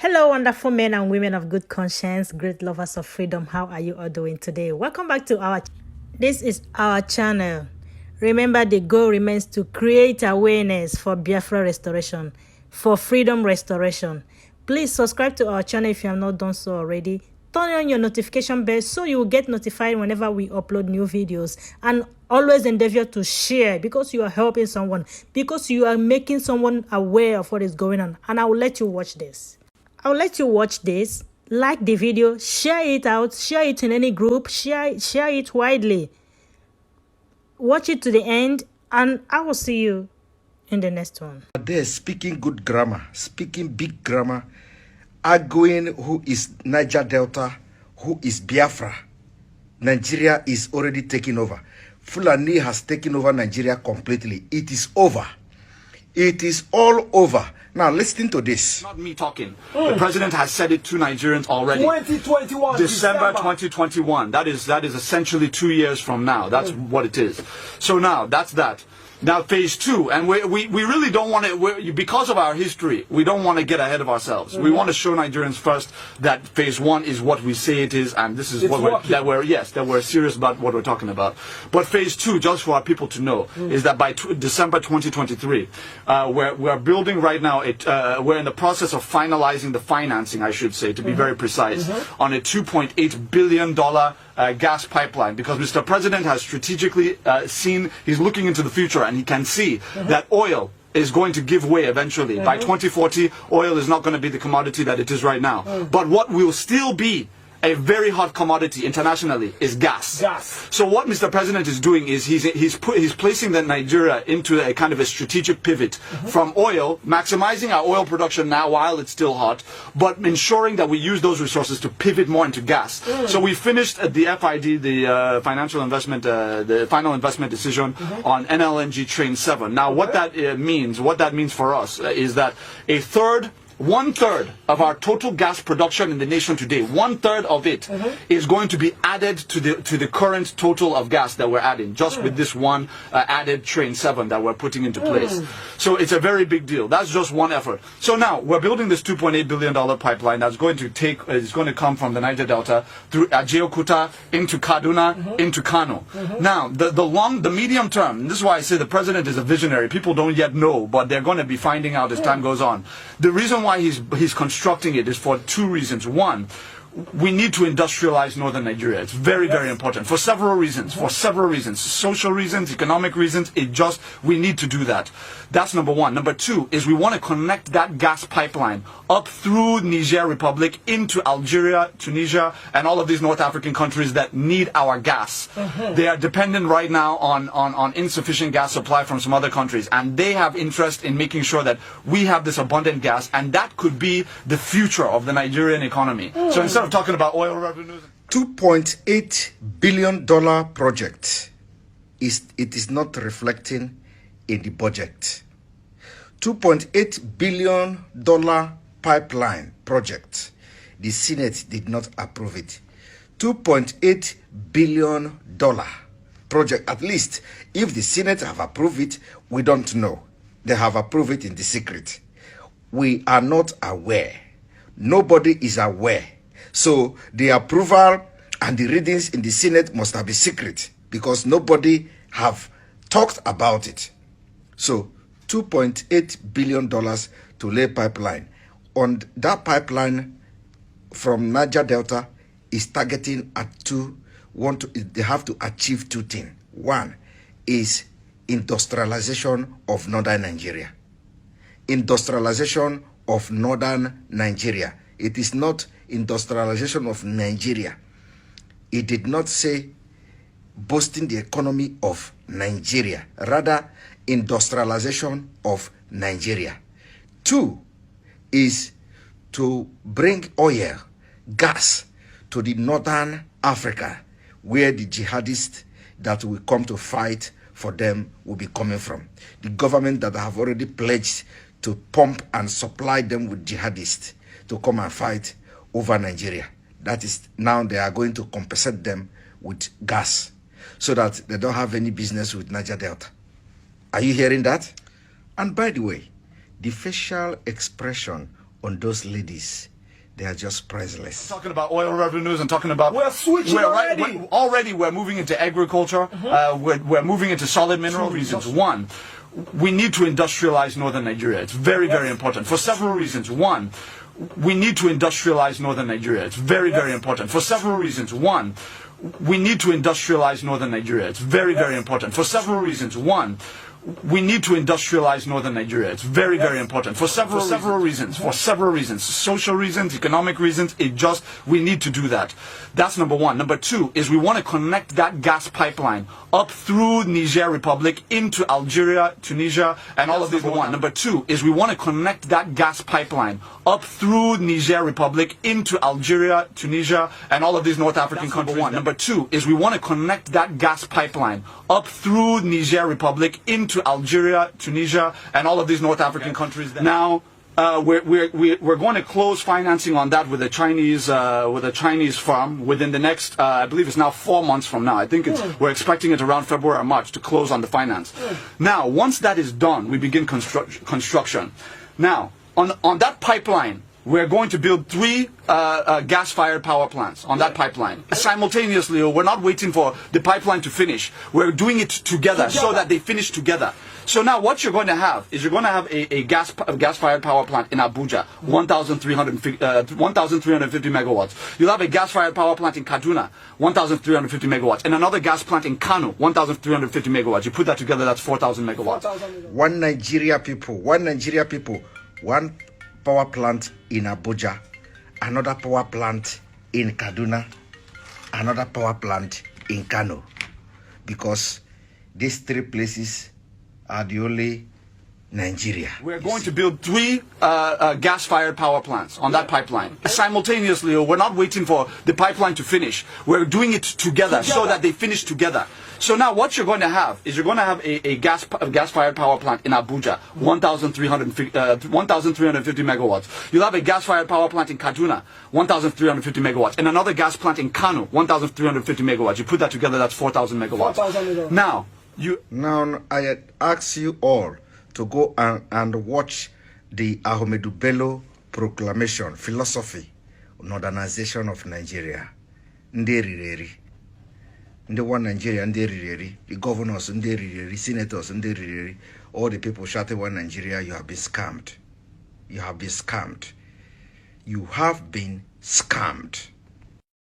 Hello, wonderful men and women of good conscience, great lovers of freedom. How are you all doing today? Welcome back to this is our channel. Remember, the goal remains to create awareness for Biafra restoration, for freedom restoration. Please subscribe to our channel if you have not done so already. Turn on your notification bell so you will get notified whenever we upload new videos. And always endeavor to share, because you are helping someone, because you are making someone aware of what is going on. And I will let you watch this. Like the video, share it out, share it in any group, share it widely. Watch it to the end, and I will see you in the next one. They're speaking good grammar, speaking big grammar, arguing who is Niger Delta, who is Biafra. Nigeria is already taking over. Fulani has taken over Nigeria completely. It is over. It is all over. Now, listen to this. Not me talking. The president has said it to Nigerians already. 2021. December 2021. That is essentially 2 years from now. That's what it is. So now, that's that. Now, phase two, and we really don't want to, because of our history, we don't want to get ahead of ourselves. We want to show Nigerians first that phase one is what we say it is, and this is that we're serious about what we're talking about. But phase two, just for our people to know, is that by December 2023, we're building right now. We're in the process of finalizing the financing, I should say, to be very precise, on a $2.8 billion gas pipeline, because Mr. President has strategically seen, he's looking into the future, and he can see that oil is going to give way eventually. By 2040, oil is not going to be the commodity that it is right now. But what will still be a very hot commodity internationally is gas. So what Mr. President is doing is he's placing the Nigeria into a kind of a strategic pivot from oil, maximizing our oil production now while it's still hot, but ensuring that we use those resources to pivot more into gas. So we finished the FID, the financial investment, the final investment decision on NLNG Train 7. Now what that means for us is that one-third of our total gas production in the nation today, one-third of it is going to be added to the current total of gas that we're adding, just with this one added Train 7 that we're putting into place. So it's a very big deal. That's just one effort. So now we're building this $2.8 billion pipeline that's going to come from the Niger Delta through Ajeokuta into Kaduna into Kanu. Now the medium term, and this is why I say the president is a visionary. People don't yet know, but they're going to be finding out as time goes on. The reason why he's constructing it is for two reasons. One, we need to industrialize northern Nigeria. It's very, very important for several reasons. Social reasons, economic reasons. We need to do that. That's number one. Number two is we want to connect that gas pipeline up through Niger Republic into Algeria, Tunisia, and all of these North African countries that need our gas. They are dependent right now on insufficient gas supply from some other countries, and they have interest in making sure that we have this abundant gas, and that could be the future of the Nigerian economy. So instead of talking about oil revenues, $2.8 billion project is not reflecting in the budget. $2.8 billion pipeline project, the Senate did not approve it. $2.8 billion project, at least if the Senate have approved it, we don't know. They have approved it in the secret. We are not aware. Nobody is aware. So the approval and the readings in the Senate must have been secret, because nobody have talked about it. So $2.8 billion to lay pipeline. On that pipeline from Niger Delta is targeting at they have to achieve two things. One is industrialization of northern Nigeria. Industrialization of northern Nigeria. It is not industrialization of Nigeria. It did not say boosting the economy of Nigeria, rather industrialization of Nigeria. Two is to bring oil, gas to the northern Africa, where the jihadists that will come to fight for them will be coming from. The government that have already pledged to pump and supply them with jihadists to come and fight over Nigeria. That is, now they are going to compensate them with gas so that they don't have any business with Niger Delta. Are you hearing that? And by the way, the facial expression on those ladies they are just priceless. Talking about oil revenues and talking about we're switching already. We're moving into agriculture. We're moving into solid mineral reasons. One, we need to industrialize northern Nigeria. It's very, very important for several reasons. One, we need to industrialize northern Nigeria. It's very, very important for several reasons. One, we need to industrialize northern Nigeria. It's very, very important for several reasons. One, we need to industrialize northern Nigeria. It's very, very important for several reasons. For several reasons, social reasons, economic reasons. We need to do that. That's number one. Number two is we want to connect that gas pipeline up through Niger Republic into Algeria, Tunisia, and all of these. Number two is we want to connect that gas pipeline up through Niger Republic into Algeria, Tunisia, and all of these North African countries. Number two is we want to connect that gas pipeline up through Niger Republic into Algeria, Tunisia, and all of these North African countries. Now, we're going to close financing on that with a Chinese firm within the next, I believe it's now 4 months from now. I think we're expecting it around February or March to close on the finance. Now, once that is done, we begin construction. Now, on that pipeline, we're going to build 3 gas-fired power plants on that pipeline. Simultaneously, we're not waiting for the pipeline to finish. We're doing it together so that they finish together. So now what you're going to have is you're going to have a gas-fired power plant in Abuja, 1,350 megawatts. You'll have a gas-fired power plant in Kaduna, 1,350 megawatts, and another gas plant in Kanu, 1,350 megawatts. You put that together, that's 4,000 megawatts. One Nigeria people, one power plant in Abuja, another power plant in Kaduna, another power plant in Kanu, because these 3 places are the only Nigeria. We're going to build 3 gas-fired power plants on that pipeline. Simultaneously, we're not waiting for the pipeline to finish. We're doing it together so that they finish together. So now what you're going to have is you're going to have a gas-fired power plant in Abuja, 1,350 megawatts. You'll have a gas-fired power plant in Kaduna, 1,350 megawatts, and another gas plant in Kanu, 1,350 megawatts. You put that together, that's 4,000 megawatts. 4,000 megawatts. Now I ask you all to go and watch the Ahmedu Bello Proclamation, Philosophy, Modernization of Nigeria. Nderireri. One Nigeria, Nderireri. The governors, Nderireri. Senators, Nderireri. All the people shouting one Nigeria, you have been scammed. You have been scammed. You have been scammed.